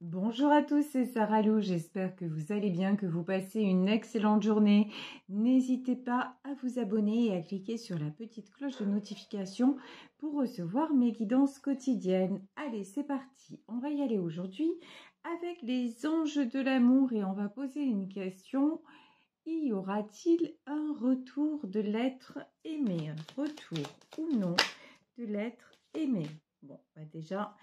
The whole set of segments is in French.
Bonjour à tous, c'est Sarah Lou, j'espère que vous allez bien, que vous passez une excellente journée. N'hésitez pas à vous abonner et à cliquer sur la petite cloche de notification pour recevoir mes guidances quotidiennes. Allez, c'est parti, on va y aller aujourd'hui avec les anges de l'amour et on va poser une question. Y aura-t-il un retour de l'être aimé? Un retour ou non de l'être aimé? Bon, déjà,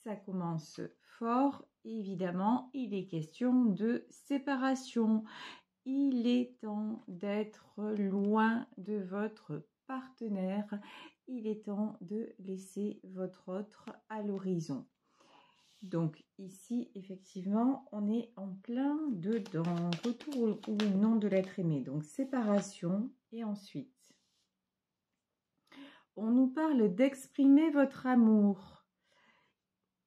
ça commence fort. Évidemment, il est question de séparation. Il est temps d'être loin de votre partenaire. Il est temps de laisser votre autre à l'horizon. Donc ici, effectivement, on est en plein dedans. Retour ou non de l'être aimé. Donc séparation et ensuite, on nous parle d'exprimer votre amour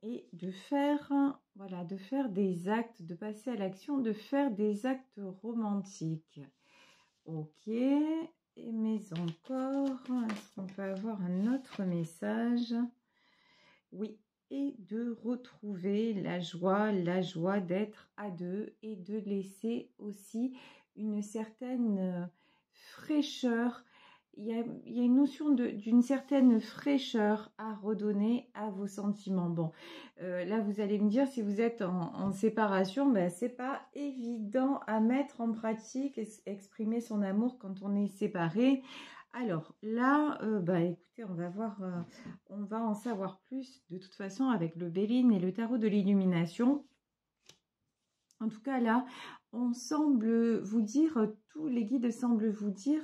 et de faire, voilà, de faire des actes, de passer à l'action, de faire des actes romantiques. Ok, mais encore, est-ce qu'on peut avoir un autre message? Oui, et de retrouver la joie d'être à deux et de laisser aussi une certaine fraîcheur. Il y a une notion d'une certaine fraîcheur à redonner à vos sentiments. Bon, là, vous allez me dire, si vous êtes en séparation, ben, c'est pas évident à mettre en pratique, exprimer son amour quand on est séparé. Alors là, écoutez, on va voir, on va en savoir plus de toute façon avec le Béline et le tarot de l'illumination. En tout cas, là, on semble vous dire, tous les guides semblent vous dire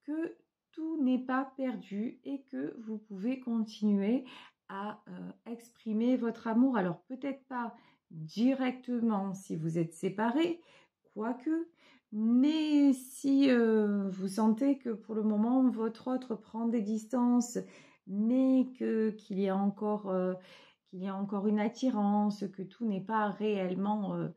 que tout n'est pas perdu et que vous pouvez continuer à exprimer votre amour. Alors, peut-être pas directement si vous êtes séparés, quoique, mais si vous sentez que pour le moment, votre autre prend des distances, mais qu'il y a encore une attirance, que tout n'est pas réellement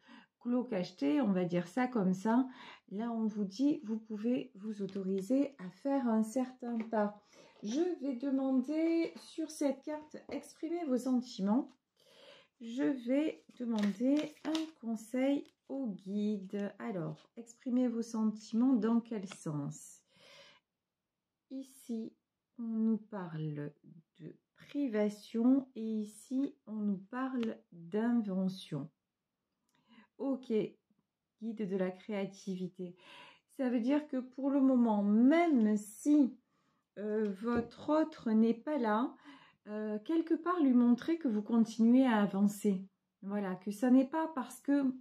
clos cacheté, on va dire ça comme ça. Là, on vous dit, vous pouvez vous autoriser à faire un certain pas. Je vais demander sur cette carte, exprimer vos sentiments. Je vais demander un conseil au guide. Alors, exprimez vos sentiments dans quel sens? Ici, on nous parle de privation et ici, on nous parle d'invention. Ok, guide de la créativité. Ça veut dire que pour le moment, même si votre autre n'est pas là, quelque part lui montrer que vous continuez à avancer. Voilà, que ça n'est pas parce que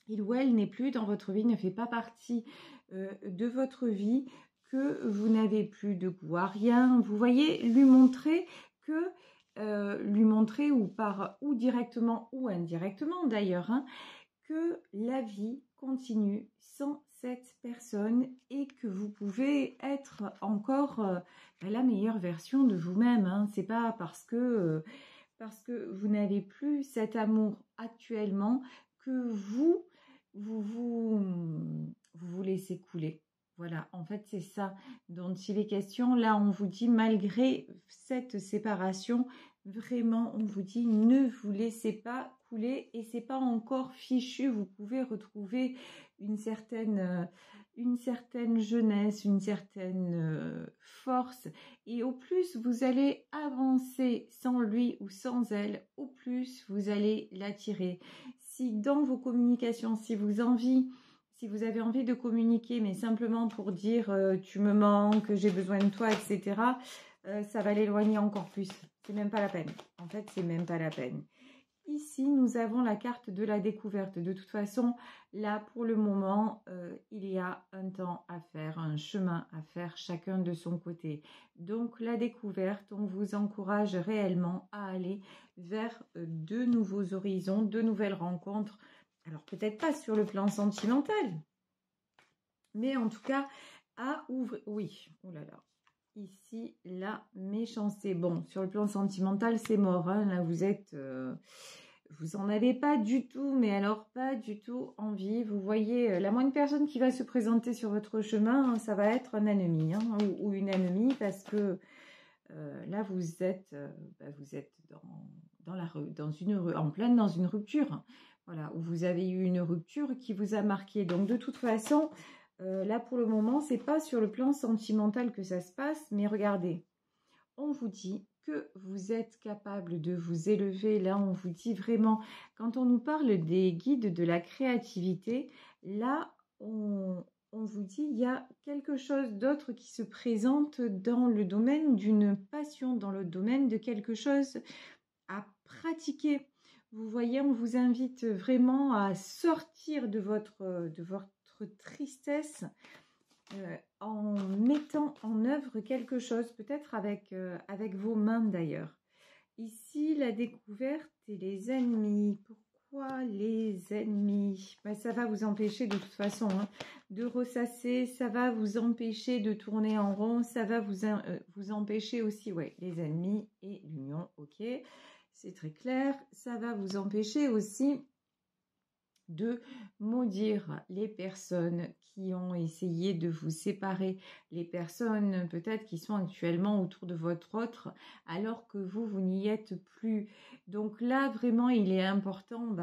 il ou elle n'est plus dans votre vie, ne fait pas partie de votre vie, que vous n'avez plus de goût à rien. Vous voyez, lui montrer que, ou directement ou indirectement d'ailleurs, hein, que la vie continue sans cette personne et que vous pouvez être encore la meilleure version de vous-même. Hein. C'est pas parce que vous n'avez plus cet amour actuellement que vous laissez couler. Voilà, en fait, c'est ça dont il est question. Là, on vous dit, malgré cette séparation, vraiment, on vous dit, ne vous laissez pas couler et c'est pas encore fichu. Vous pouvez retrouver une certaine jeunesse, une certaine force. Et au plus vous allez avancer sans lui ou sans elle, au plus vous allez l'attirer. Si dans vos communications, si vous avez envie de communiquer, mais simplement pour dire tu me manques, j'ai besoin de toi, etc., ça va l'éloigner encore plus. C'est même pas la peine. En fait, c'est même pas la peine. Ici, nous avons la carte de la découverte. De toute façon, là, pour le moment, il y a un temps à faire, un chemin à faire, chacun de son côté. Donc, la découverte, on vous encourage réellement à aller vers de nouveaux horizons, de nouvelles rencontres. Alors, peut-être pas sur le plan sentimental, mais en tout cas, à ouvrir... Oui, oh là là. Ici, la méchanceté. Bon, sur le plan sentimental, c'est mort. Hein. Là, vous en avez pas du tout, mais alors pas du tout envie. Vous voyez, la moindre personne qui va se présenter sur votre chemin, hein, ça va être un ennemi, hein, ou une ennemie, parce que là, vous êtes dans une rupture. Voilà, où vous avez eu une rupture qui vous a marqué. Donc de toute façon, là pour le moment, c'est pas sur le plan sentimental que ça se passe, mais regardez, on vous dit que vous êtes capable de vous élever. Là, on vous dit vraiment, quand on nous parle des guides de la créativité, là, on vous dit il y a quelque chose d'autre qui se présente dans le domaine d'une passion, dans le domaine de quelque chose à pratiquer. Vous voyez, on vous invite vraiment à sortir de votre tristesse en mettant en œuvre quelque chose, peut-être avec vos mains d'ailleurs. Ici, la découverte et les ennemis. Pourquoi les ennemis? Ça va vous empêcher de toute façon de ressasser, ça va vous empêcher de tourner en rond, ça va vous empêcher aussi, ouais, les ennemis et l'union, ok, c'est très clair. Ça va vous empêcher aussi de maudire les personnes qui ont essayé de vous séparer, les personnes peut-être qui sont actuellement autour de votre autre, alors que vous n'y êtes plus. Donc là, vraiment, il est important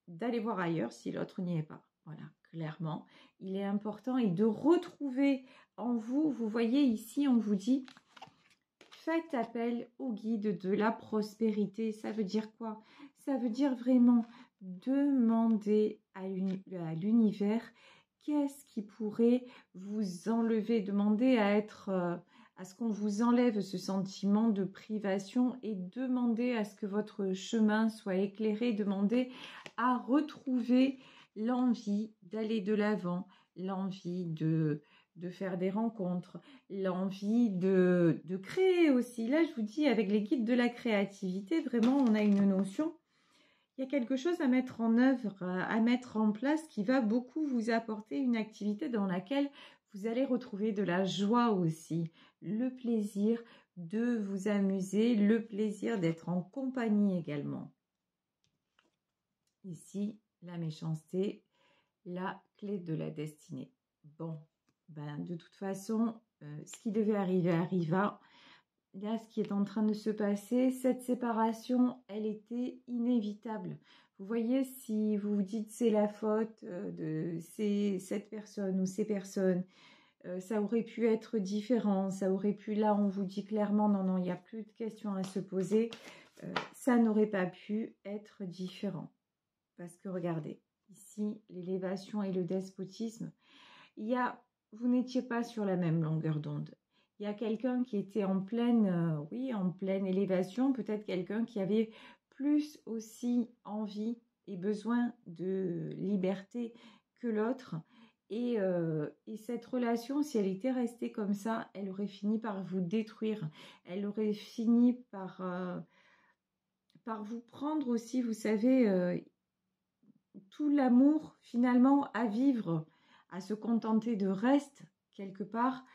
d'aller voir ailleurs si l'autre n'y est pas. Voilà, clairement, il est important et de retrouver en vous, vous voyez ici, on vous dit, faites appel au guide de la prospérité. Ça veut dire quoi? Ça veut dire vraiment demander à l'univers qu'est-ce qui pourrait vous enlever, demander à ce qu'on vous enlève ce sentiment de privation et demander à ce que votre chemin soit éclairé, demander à retrouver l'envie d'aller de l'avant, l'envie de faire des rencontres, l'envie de créer aussi. Là, je vous dis, avec les guides de la créativité, vraiment, on a une notion. Il y a quelque chose à mettre en œuvre, à mettre en place qui va beaucoup vous apporter une activité dans laquelle vous allez retrouver de la joie aussi, le plaisir de vous amuser, le plaisir d'être en compagnie également. Ici, la méchanceté, la clé de la destinée. Bon, de toute façon, ce qui devait arriver arriva. Là, ce qui est en train de se passer, cette séparation, elle était inévitable. Vous voyez, si vous vous dites c'est la faute de cette personne ou ces personnes, ça aurait pu être différent, ça aurait pu, là on vous dit clairement, non, il n'y a plus de questions à se poser, ça n'aurait pas pu être différent. Parce que regardez, ici, l'élévation et le despotisme, vous n'étiez pas sur la même longueur d'onde. Il y a quelqu'un qui était en pleine élévation, peut-être quelqu'un qui avait plus aussi envie et besoin de liberté que l'autre. Et cette relation, si elle était restée comme ça, elle aurait fini par vous détruire. Elle aurait fini par vous prendre aussi, vous savez, tout l'amour finalement à vivre, à se contenter de reste quelque part.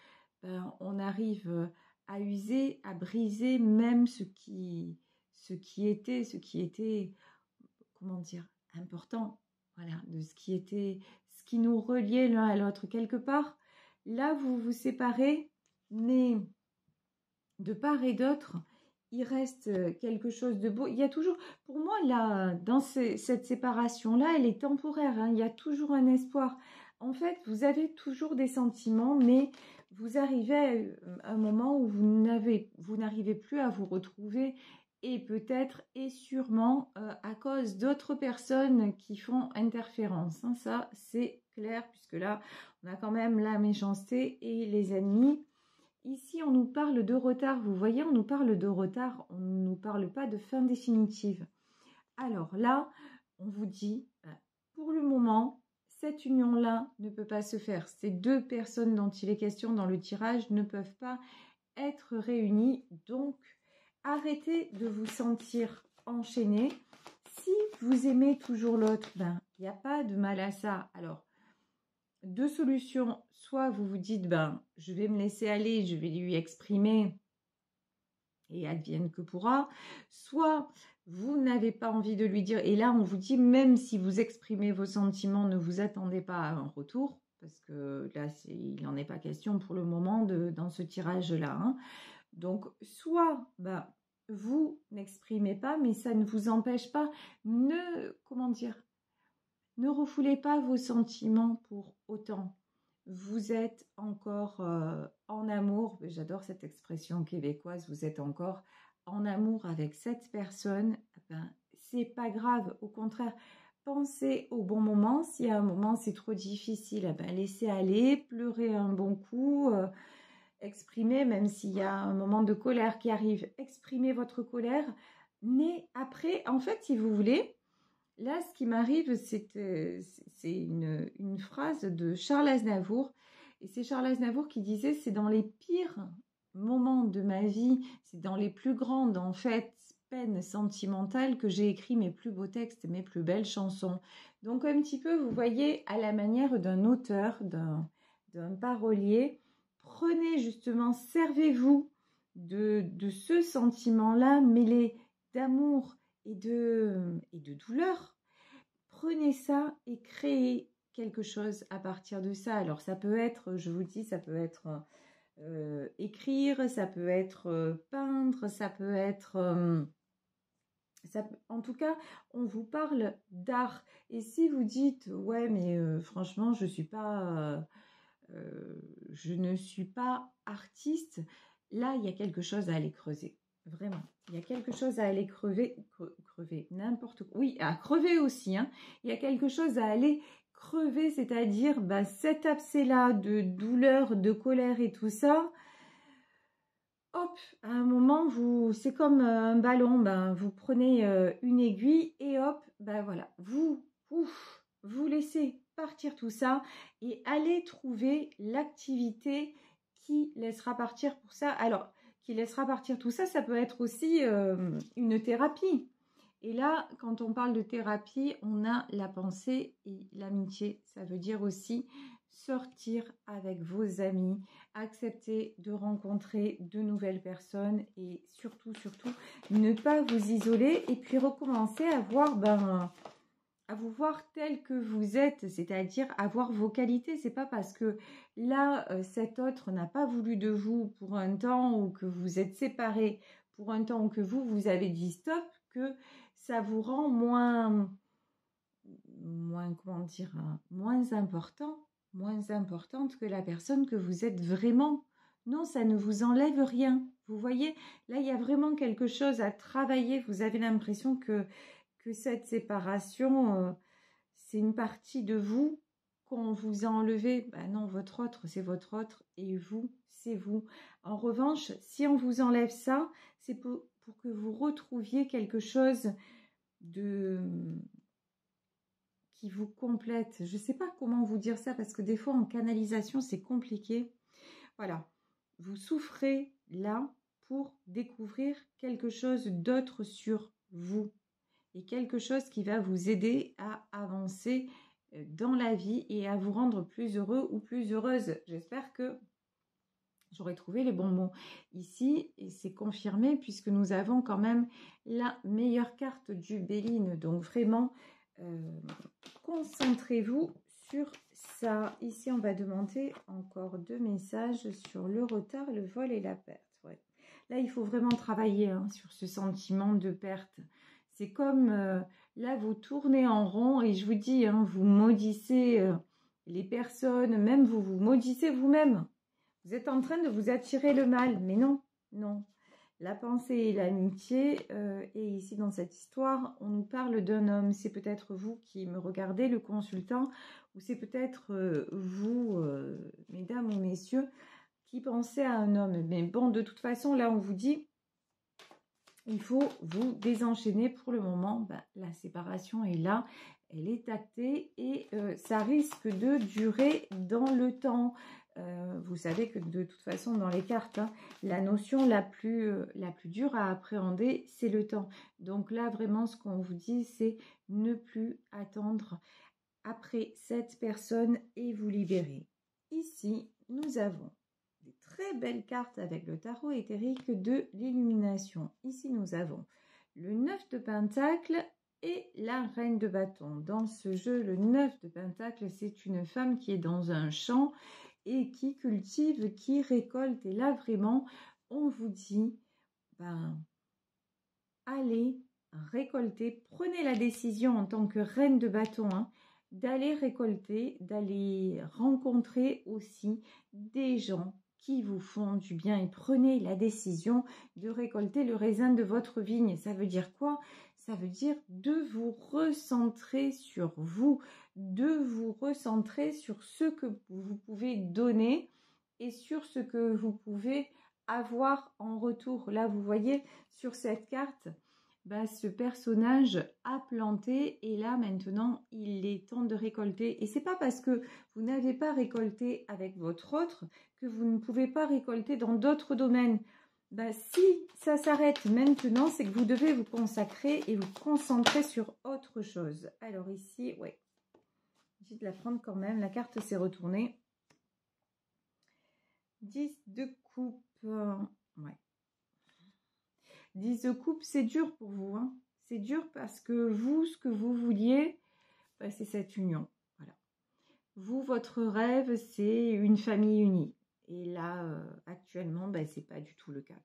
On arrive à user, à briser même ce qui était, comment dire, important, voilà, de ce qui nous reliait l'un à l'autre. Quelque part, là, vous vous séparez, mais de part et d'autre, il reste quelque chose de beau. Il y a toujours, pour moi, là, dans cette séparation-là, elle est temporaire, hein, il y a toujours un espoir. En fait, vous avez toujours des sentiments, mais vous arrivez à un moment où vous n'arrivez plus à vous retrouver, et peut-être et sûrement à cause d'autres personnes qui font interférence. Hein, ça, c'est clair, puisque là, on a quand même la méchanceté et les ennemis. Ici, on nous parle de retard. Vous voyez, on nous parle de retard. On ne nous parle pas de fin définitive. Alors là, on vous dit, pour le moment, cette union-là ne peut pas se faire. Ces deux personnes dont il est question dans le tirage ne peuvent pas être réunies. Donc, arrêtez de vous sentir enchaîné. Si vous aimez toujours l'autre, il n'y a pas de mal à ça. Alors, deux solutions. Soit vous vous dites, je vais me laisser aller, je vais lui exprimer et advienne que pourra. Soit vous n'avez pas envie de lui dire. Et là, on vous dit, même si vous exprimez vos sentiments, ne vous attendez pas à un retour. Parce que là, il n'en est pas question pour le moment dans ce tirage-là. Hein. Donc, soit vous n'exprimez pas, mais ça ne vous empêche pas, comment dire, ne refoulez pas vos sentiments pour autant. Vous êtes encore en amour, j'adore cette expression québécoise, vous êtes encore en amour avec cette personne, ben, c'est pas grave, au contraire, pensez au bon moment. Si à un moment c'est trop difficile, ben, laissez aller, pleurez un bon coup, exprimez, même s'il y a un moment de colère qui arrive, exprimez votre colère. Mais après, en fait, si vous voulez, là, ce qui m'arrive, c'est une phrase de Charles Aznavour. Et c'est Charles Aznavour qui disait, c'est dans les pires moments de ma vie, c'est dans les plus grandes, en fait, peines sentimentales que j'ai écrit mes plus beaux textes, mes plus belles chansons. Donc, un petit peu, vous voyez, à la manière d'un auteur, d'un parolier, prenez justement, servez-vous de ce sentiment-là mêlé d'amour et de douleur. Prenez ça et créez quelque chose à partir de ça. Alors ça peut être, je vous dis, ça peut être écrire, ça peut être peindre, ça peut être... en tout cas, on vous parle d'art. Et si vous dites, ouais, mais franchement, je ne suis pas artiste, là, il y a quelque chose à aller creuser. Vraiment, il y a quelque chose à aller crever, n'importe quoi. Oui, à crever aussi, hein. Il y a quelque chose à aller crever, c'est-à-dire bah, cet abcès-là de douleur, de colère et tout ça. Hop, à un moment, c'est comme un ballon, ben, vous prenez une aiguille et hop, ben voilà, vous laissez partir tout ça et allez trouver l'activité qui laissera partir pour ça. Alors, qui laissera partir tout ça, ça peut être aussi une thérapie. Et là, quand on parle de thérapie, on a la pensée et l'amitié. Ça veut dire aussi sortir avec vos amis, accepter de rencontrer de nouvelles personnes et surtout, ne pas vous isoler et puis recommencer à vous voir tel que vous êtes, c'est-à-dire avoir vos qualités. C'est pas parce que là, cet autre n'a pas voulu de vous pour un temps ou que vous êtes séparés pour un temps ou que vous avez dit stop que ça vous rend moins comment dire, moins importante que la personne que vous êtes vraiment. Non, ça ne vous enlève rien. Vous voyez, là, il y a vraiment quelque chose à travailler. Vous avez l'impression que cette séparation, c'est une partie de vous qu'on vous a enlevé. Ben non, votre autre, c'est votre autre et vous, c'est vous. En revanche, si on vous enlève ça, c'est pour que vous retrouviez quelque chose qui vous complète. Je ne sais pas comment vous dire ça parce que des fois en canalisation, c'est compliqué. Voilà, vous souffrez là pour découvrir quelque chose d'autre sur vous et quelque chose qui va vous aider à avancer dans la vie et à vous rendre plus heureux ou plus heureuse. J'espère que j'aurais trouvé les bons mots ici et c'est confirmé puisque nous avons quand même la meilleure carte du Béline. Donc vraiment, concentrez-vous sur ça. Ici, on va demander encore 2 messages sur le retard, le vol et la perte. Ouais. Là, il faut vraiment travailler sur ce sentiment de perte. C'est comme, là, vous tournez en rond et je vous dis, vous maudissez les personnes, même vous maudissez vous-même. Vous êtes en train de vous attirer le mal, mais non, non. La pensée et l'amitié, et ici dans cette histoire, on nous parle d'un homme. C'est peut-être vous qui me regardez, le consultant, ou c'est peut-être vous, mesdames ou messieurs, qui pensez à un homme. Mais bon, de toute façon, là, on vous dit, il faut vous désenchaîner pour le moment. Ben, la séparation est là, elle est actée et ça risque de durer dans le temps. Vous savez que de toute façon, dans les cartes, la notion la plus dure à appréhender, c'est le temps. Donc là, vraiment, ce qu'on vous dit, c'est ne plus attendre après cette personne et vous libérer. Ici, nous avons des très belles cartes avec le tarot éthérique de l'illumination. Ici, nous avons le 9 de Pentacle et la Reine de Bâton. Dans ce jeu, le 9 de Pentacle, c'est une femme qui est dans un champ et qui cultive, qui récolte. Et là, vraiment, on vous dit, allez récolter, prenez la décision en tant que reine de bâton, hein, d'aller récolter, d'aller rencontrer aussi des gens qui vous font du bien et prenez la décision de récolter le raisin de votre vigne. Ça veut dire quoi? Ça veut dire de vous recentrer sur vous, de vous recentrer sur ce que vous pouvez donner et sur ce que vous pouvez avoir en retour. Là, vous voyez sur cette carte, ce personnage a planté et là maintenant il est temps de récolter. Et c'est pas parce que vous n'avez pas récolté avec votre autre que vous ne pouvez pas récolter dans d'autres domaines. Si ça s'arrête maintenant, c'est que vous devez vous consacrer et vous concentrer sur autre chose. Alors ici, ouais, j'ai de la prendre quand même. La carte s'est retournée. 10 de coupe. Ouais. 10 de coupe, c'est dur pour vous. Hein. C'est dur parce que vous, ce que vous vouliez, c'est cette union. Voilà. Vous, votre rêve, c'est une famille unie. Et là, actuellement, c'est pas du tout le cas.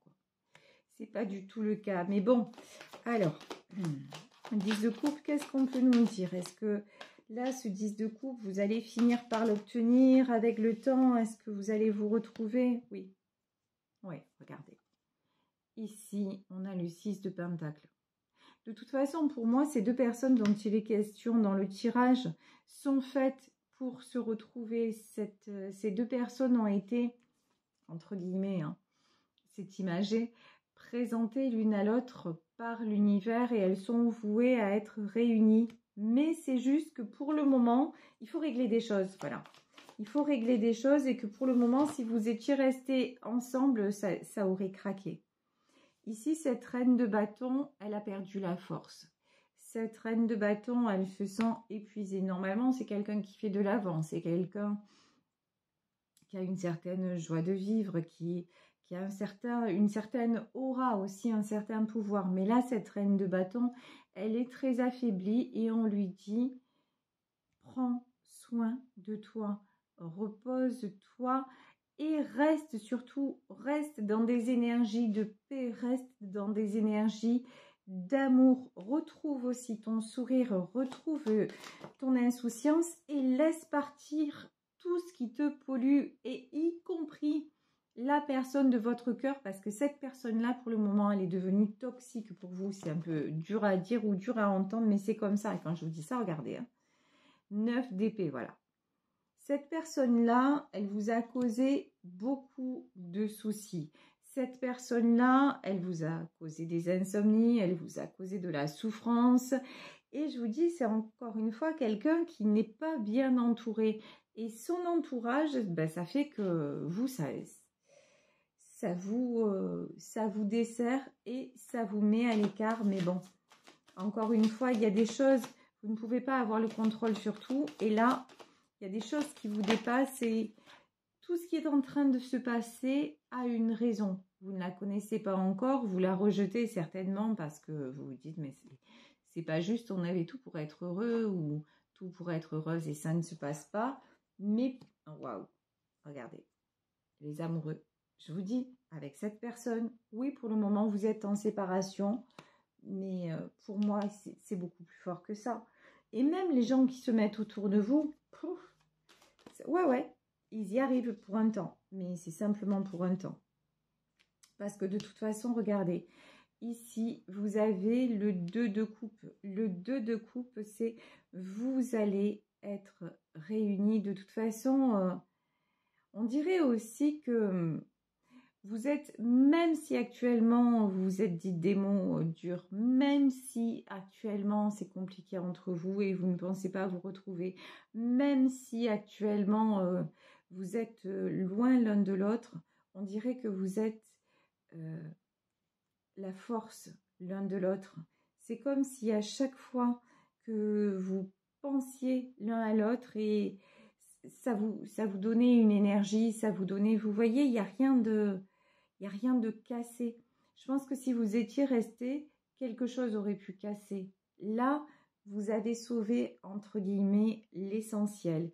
C'est pas du tout le cas. Mais bon, alors, 10 de coupe, qu'est-ce qu'on peut nous dire? Est-ce que là, ce 10 de coupe, vous allez finir par l'obtenir avec le temps? Est-ce que vous allez vous retrouver? Oui. Oui, regardez. Ici, on a le 6 de pentacle. De toute façon, pour moi, ces deux personnes dont il est question dans le tirage sont faites pour se retrouver. Ces deux personnes ont été, entre guillemets, hein, c'est imagé, présentées l'une à l'autre par l'univers et elles sont vouées à être réunies. Mais c'est juste que pour le moment, il faut régler des choses. Voilà. Il faut régler des choses et que pour le moment, si vous étiez restés ensemble, ça aurait craqué. Ici, cette reine de bâton, elle a perdu la force. Cette reine de bâton, elle se sent épuisée. Normalement, c'est quelqu'un qui fait de l'avant. C'est quelqu'un qui a une certaine joie de vivre, qui a une certaine aura aussi, un certain pouvoir. Mais là, cette reine de bâton, elle est très affaiblie et on lui dit « Prends soin de toi, repose-toi ». Et reste surtout, reste dans des énergies de paix, reste dans des énergies d'amour. Retrouve aussi ton sourire, retrouve ton insouciance et laisse partir tout ce qui te pollue, et y compris la personne de votre cœur, parce que cette personne-là, pour le moment, elle est devenue toxique pour vous. C'est un peu dur à dire ou dur à entendre, mais c'est comme ça. Et quand je vous dis ça, regardez, hein. 9 d'épée, voilà. Cette personne-là, elle vous a causé beaucoup de soucis. Cette personne-là, elle vous a causé des insomnies, elle vous a causé de la souffrance. Et je vous dis, c'est encore une fois quelqu'un qui n'est pas bien entouré. Et son entourage, ça fait que vous, ça vous dessert et ça vous met à l'écart. Mais bon, encore une fois, il y a des choses, vous ne pouvez pas avoir le contrôle sur tout. Et là, il y a des choses qui vous dépassent et tout ce qui est en train de se passer a une raison. Vous ne la connaissez pas encore, vous la rejetez certainement parce que vous vous dites mais c'est pas juste, on avait tout pour être heureux ou tout pour être heureuse et ça ne se passe pas. Mais waouh, regardez, les amoureux. Je vous dis, avec cette personne, oui, pour le moment vous êtes en séparation, mais pour moi c'est beaucoup plus fort que ça. Et même les gens qui se mettent autour de vous, ouais, ils y arrivent pour un temps, mais c'est simplement pour un temps. Parce que de toute façon, regardez, ici, vous avez le 2 de coupe. Le 2 de coupe, c'est vous allez être réunis. De toute façon, on dirait aussi que vous êtes, même si actuellement vous êtes dit des mots durs, même si actuellement c'est compliqué entre vous et vous ne pensez pas vous retrouver, même si actuellement vous êtes loin l'un de l'autre, on dirait que vous êtes la force l'un de l'autre. C'est comme si à chaque fois que vous pensiez l'un à l'autre et ça vous donnait une énergie, ça vous donnait, vous voyez, il n'y a rien de cassé. Je pense que si vous étiez resté, quelque chose aurait pu casser. Là, vous avez sauvé, entre guillemets, l'essentiel.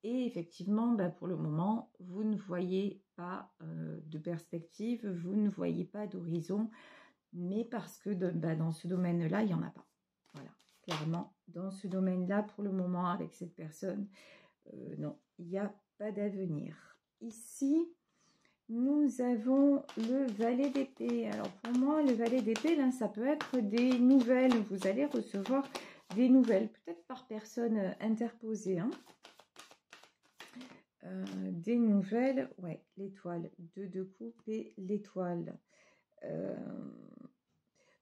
Et effectivement, pour le moment, vous ne voyez pas de perspective, vous ne voyez pas d'horizon. mais parce que dans ce domaine-là, il n'y en a pas. Voilà, clairement, dans ce domaine-là, pour le moment, avec cette personne, non, il n'y a pas d'avenir. Ici, nous avons le valet d'épée. Alors pour moi, le valet d'épée, là, ça peut être des nouvelles. Vous allez recevoir des nouvelles, peut-être par personne interposée. Hein. Des nouvelles, ouais, l'étoile, 2 de coupe et l'étoile.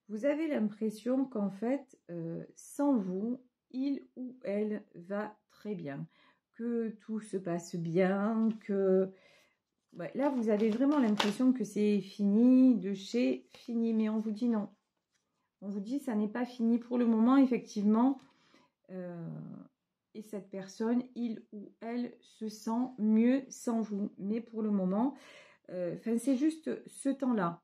Vous avez l'impression qu'en fait, sans vous, il ou elle va très bien, que tout se passe bien, que... Ouais, là, vous avez vraiment l'impression que c'est fini, de chez fini, mais on vous dit non. On vous dit ça n'est pas fini pour le moment, effectivement. Et cette personne, il ou elle, se sent mieux sans vous. Mais pour le moment, c'est juste ce temps-là.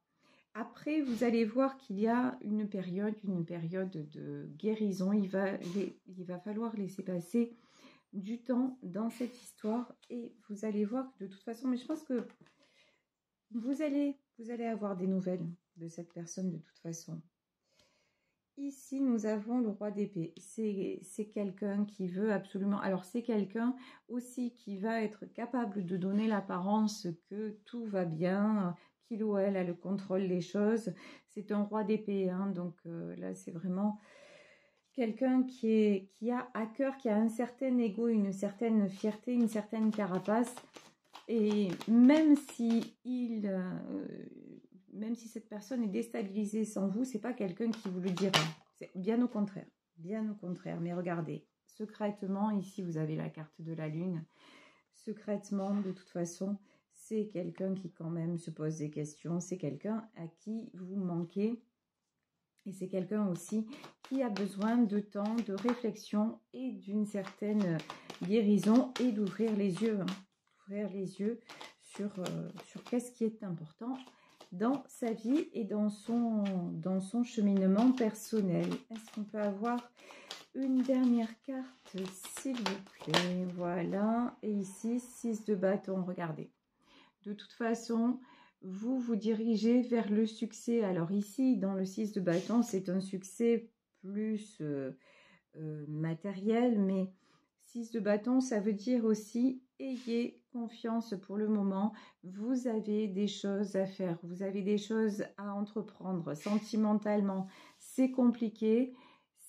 Après, vous allez voir qu'il y a une période de guérison. Il va falloir laisser passer du temps dans cette histoire et vous allez voir que de toute façon, mais je pense que vous allez avoir des nouvelles de cette personne de toute façon. Ici, nous avons le roi d'épée. C'est quelqu'un qui veut absolument... Alors, c'est quelqu'un aussi qui va être capable de donner l'apparence que tout va bien, qu'il ou elle a le contrôle des choses. C'est un roi d'épée, hein, donc là, c'est vraiment... quelqu'un qui a à cœur, qui a un certain ego, une certaine fierté, une certaine carapace. Et même si cette personne est déstabilisée sans vous, c'est pas quelqu'un qui vous le dira. C'est bien au contraire. Bien au contraire. Mais regardez, secrètement, ici, vous avez la carte de la lune. Secrètement, de toute façon, c'est quelqu'un qui quand même se pose des questions. C'est quelqu'un à qui vous manquez. Et c'est quelqu'un aussi qui a besoin de temps, de réflexion et d'une certaine guérison et d'ouvrir les yeux. Hein. Ouvrir les yeux sur qu'est-ce qui est important dans sa vie et dans son cheminement personnel. Est-ce qu'on peut avoir une dernière carte, s'il vous plaît? Voilà. Et ici, 6 de bâton. Regardez. De toute façon... vous vous dirigez vers le succès. Alors ici, dans le 6 de bâton, c'est un succès plus matériel, mais 6 de bâton, ça veut dire aussi ayez confiance pour le moment. Vous avez des choses à faire, vous avez des choses à entreprendre. Sentimentalement, c'est compliqué.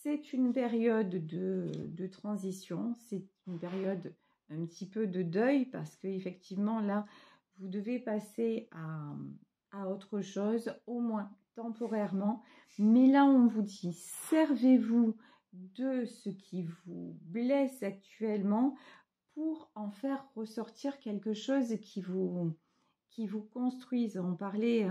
C'est une période de transition, c'est une période un petit peu de deuil parce qu'effectivement, là, vous devez passer à autre chose, au moins temporairement. Mais là, on vous dit, servez-vous de ce qui vous blesse actuellement pour en faire ressortir quelque chose qui vous construise. On parlait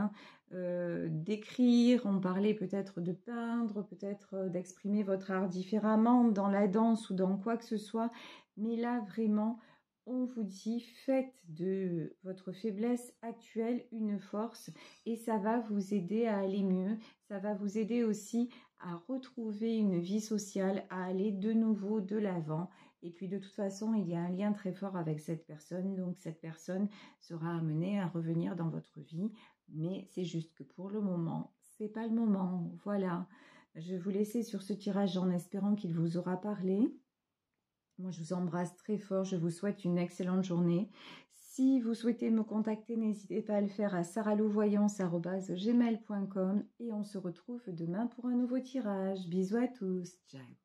d'écrire, on parlait peut-être de peindre, peut-être d'exprimer votre art différemment dans la danse ou dans quoi que ce soit. Mais là, vraiment... on vous dit, faites de votre faiblesse actuelle une force et ça va vous aider à aller mieux. Ça va vous aider aussi à retrouver une vie sociale, à aller de nouveau de l'avant. Et puis de toute façon, il y a un lien très fort avec cette personne. Donc cette personne sera amenée à revenir dans votre vie. Mais c'est juste que pour le moment, c'est pas le moment. Voilà. Je vais vous laisser sur ce tirage en espérant qu'il vous aura parlé. Moi, je vous embrasse très fort. Je vous souhaite une excellente journée. Si vous souhaitez me contacter, n'hésitez pas à le faire à saralouvoyance@gmail.com et on se retrouve demain pour un nouveau tirage. Bisous à tous. Ciao.